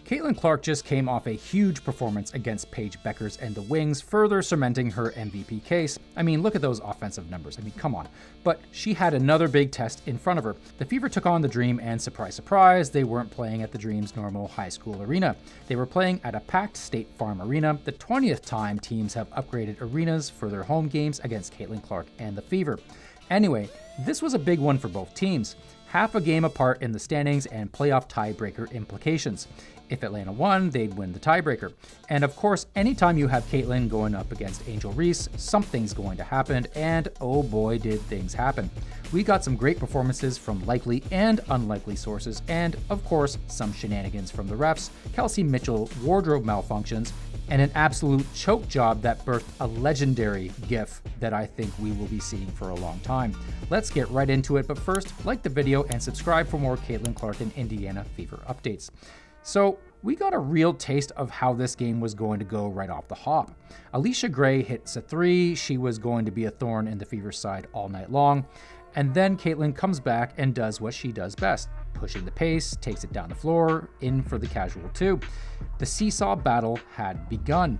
Caitlin Clark just came off a huge performance against Paige Beckers and the Wings, further cementing her MVP case. I mean, look at those offensive numbers. I mean, come on. But she had another big test in front of her. The Fever took on the Dream, and surprise, surprise, they weren't playing at the Dream's normal high school arena. They were playing at a packed State Farm Arena, the 20th time teams have upgraded arenas for their home games against Caitlin Clark and the Fever. Anyway, this was a big one for both teams. Half a game apart in the standings and playoff tiebreaker implications. If Atlanta won, they'd win the tiebreaker. And of course, anytime you have Caitlin going up against Angel Reese, something's going to happen, and oh boy did things happen. We got some great performances from likely and unlikely sources, and of course, some shenanigans from the refs, Kelsey Mitchell wardrobe malfunctions, and an absolute choke job that birthed a legendary GIF that I think we will be seeing for a long time. Let's get right into it, but first, like the video and subscribe for more Caitlin Clark and Indiana Fever updates. So, we got a real taste of how this game was going to go right off the hop. Alicia Gray hits a three. She was going to be a thorn in the Fever side all night long. And then Caitlin comes back and does what she does best, pushing the pace, takes it down the floor, in for the casual two. The seesaw battle had begun.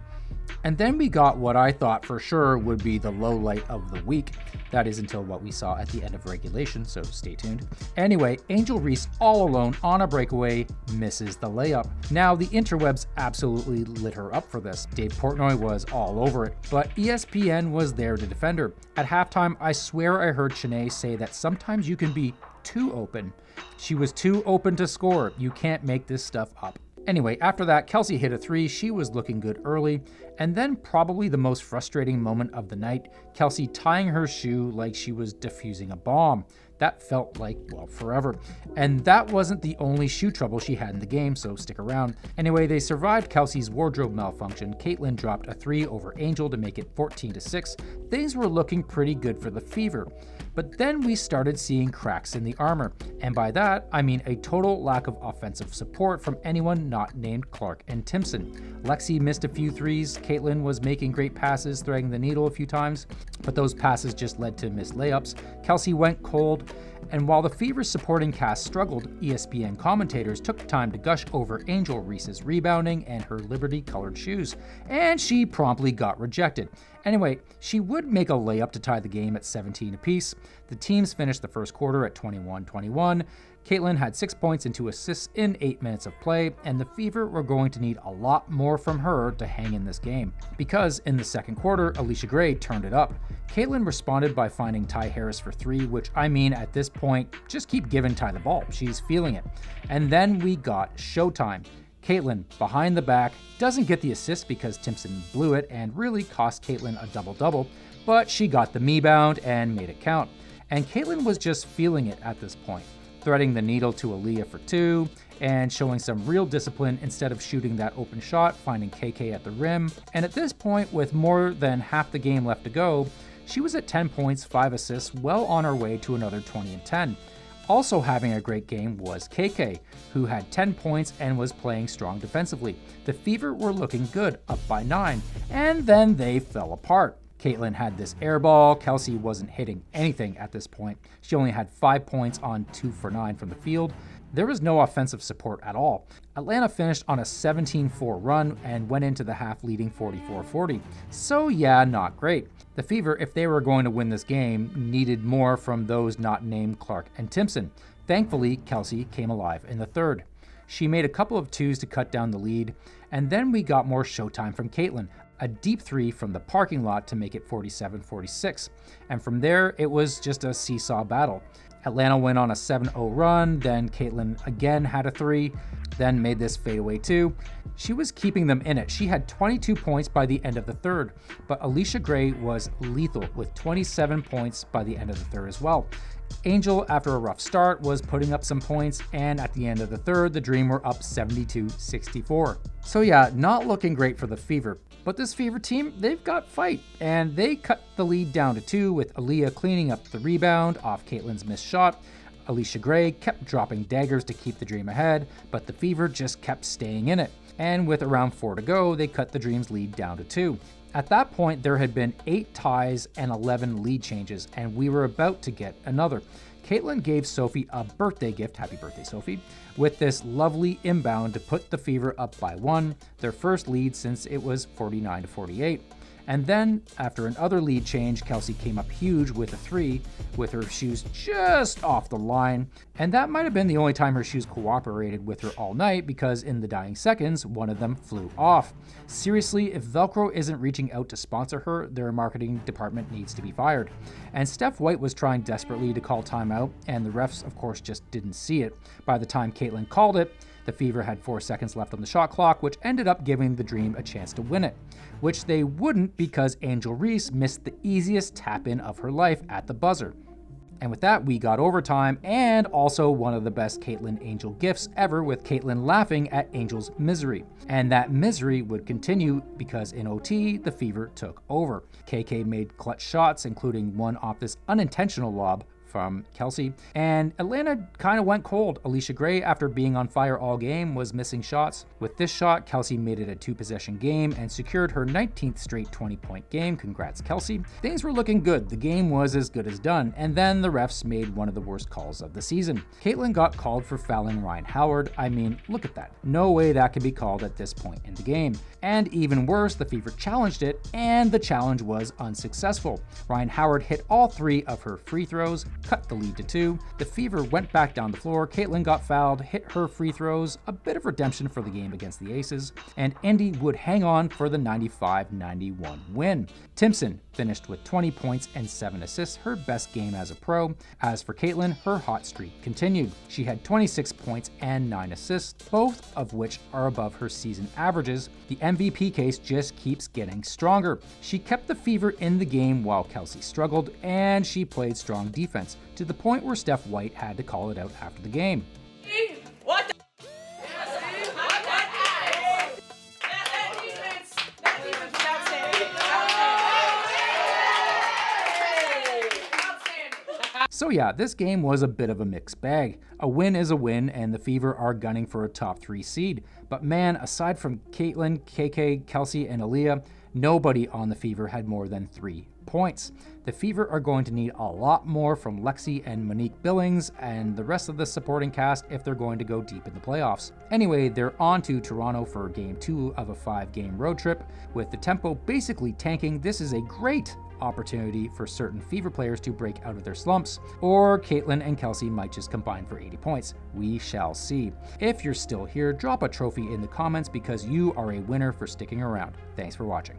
And then we got what I thought for sure would be the low light of the week. That is until what we saw at the end of regulation, so stay tuned. Anyway, Angel Reese all alone on a breakaway misses the layup. Now, the interwebs absolutely lit her up for this. Dave Portnoy was all over it, but ESPN was there to defend her. At halftime, I swear I heard Shanae say that sometimes you can be too open. She was too open to score. You can't make this stuff up. Anyway, after that, Kelsey hit a three. She was looking good early. And then probably the most frustrating moment of the night, Kelsey tying her shoe like she was defusing a bomb. That felt like, well, forever. And that wasn't the only shoe trouble she had in the game, so stick around. Anyway, they survived Kelsey's wardrobe malfunction. Caitlin dropped a three over Angel to make it 14-6. Things were looking pretty good for the Fever. But then we started seeing cracks in the armor. And by that, I mean a total lack of offensive support from anyone not named Clark and Timpson. Lexi missed a few threes. Caitlin was making great passes, threading the needle a few times, but those passes just led to missed layups. Kelsey went cold. And while the Fever's supporting cast struggled, ESPN commentators took time to gush over Angel Reese's rebounding and her Liberty-colored shoes, and she promptly got rejected. Anyway, she would make a layup to tie the game at 17 apiece. The teams finished the first quarter at 21-21. Caitlin had 6 points and 2 assists in 8 minutes of play, and the Fever were going to need a lot more from her to hang in this game. Because in the second quarter, Alicia Gray turned it up. Caitlin responded by finding Ty Harris for three, which I mean at this point, just keep giving Ty the ball. She's feeling it. And then we got showtime. Caitlin, behind the back, doesn't get the assist because Timpson blew it and really cost Caitlin a double-double, but she got the rebound and made it count. And Caitlin was just feeling it at this point, threading the needle to Aaliyah for two, and showing some real discipline instead of shooting that open shot, finding KK at the rim. And at this point, with more than half the game left to go, she was at 10 points, 5 assists, well on her way to another 20 and 10. Also having a great game was KK, who had 10 points and was playing strong defensively. The Fever were looking good, up by 9, and then they fell apart. Caitlin had this air ball. Kelsey wasn't hitting anything at this point. She only had 5 points on 2 for 9 from the field. There was no offensive support at all. Atlanta finished on a 17-4 run and went into the half leading 44-40. So yeah, not great. The Fever, if they were going to win this game, needed more from those not named Clark and Timpson. Thankfully, Kelsey came alive in the third. She made a couple of twos to cut down the lead, and then we got more showtime from Caitlin. A deep three from the parking lot to make it 47-46. And from there, it was just a seesaw battle. Atlanta went on a 7-0 run, then Caitlin again had a three, then made this fadeaway two. She was keeping them in it. She had 22 points by the end of the third, but Alicia Gray was lethal with 27 points by the end of the third as well. Angel, after a rough start, was putting up some points, and at the end of the third, the Dream were up 72-64. So yeah, not looking great for the Fever. But this Fever team, they've got fight, and they cut the lead down to 2 with Aaliyah cleaning up the rebound off Caitlin's missed shot. Alicia Gray kept dropping daggers to keep the Dream ahead, but the Fever just kept staying in it. And with around 4 to go, they cut the Dream's lead down to 2. At that point, there had been 8 ties and 11 lead changes, and we were about to get another. Caitlin gave Sophie a birthday gift, happy birthday Sophie, with this lovely inbound to put the Fever up by 1, their first lead since it was 49-48. And then, after another lead change, Kelsey came up huge with a 3, with her shoes just off the line. And that might have been the only time her shoes cooperated with her all night, because in the dying seconds, one of them flew off. Seriously, if Velcro isn't reaching out to sponsor her, their marketing department needs to be fired. And Steph White was trying desperately to call timeout, and the refs, of course, just didn't see it. By the time Caitlin called it, the Fever had 4 seconds left on the shot clock, which ended up giving the Dream a chance to win it, which they wouldn't because Angel Reese missed the easiest tap-in of her life at the buzzer. And with that, we got overtime and also one of the best Caitlin Angel gifts ever, with Caitlin laughing at Angel's misery. And that misery would continue because in OT, the Fever took over. KK made clutch shots, including one off this unintentional lob from Kelsey, and Atlanta kind of went cold. Alicia Gray, after being on fire all game, was missing shots. With this shot, Kelsey made it a 2-possession game and secured her 19th straight 20-point game. Congrats, Kelsey. Things were looking good. The game was as good as done, and then the refs made one of the worst calls of the season. Caitlin got called for fouling Ryan Howard. I mean, look at that. No way that could be called at this point in the game. And even worse, the Fever challenged it, and the challenge was unsuccessful. Ryan Howard hit all 3 of her free throws, cut the lead to 2. The Fever went back down the floor. Caitlin got fouled, hit her free throws, a bit of redemption for the game against the Aces, and Indy would hang on for the 95-91 win. Timpson finished with 20 points and 7 assists, her best game as a pro. As for Caitlin, her hot streak continued. She had 26 points and 9 assists, both of which are above her season averages. The MVP case just keeps getting stronger. She kept the Fever in the game while Kelsey struggled, and she played strong defense, to the point where Steph White had to call it out after the game. What the? So yeah, this game was a bit of a mixed bag. A win is a win, and the Fever are gunning for a top 3 seed. But man, aside from Caitlin, KK, Kelsey, and Aaliyah, nobody on the Fever had more than 3 points. The Fever are going to need a lot more from Lexi and Monique Billings and the rest of the supporting cast if they're going to go deep in the playoffs. Anyway, they're on to Toronto for game 2 of a 5-game road trip. With the tempo basically tanking, this is a great opportunity for certain Fever players to break out of their slumps, or Caitlin and Kelsey might just combine for 80 points. We shall see. If you're still here, drop a trophy in the comments because you are a winner for sticking around. Thanks for watching.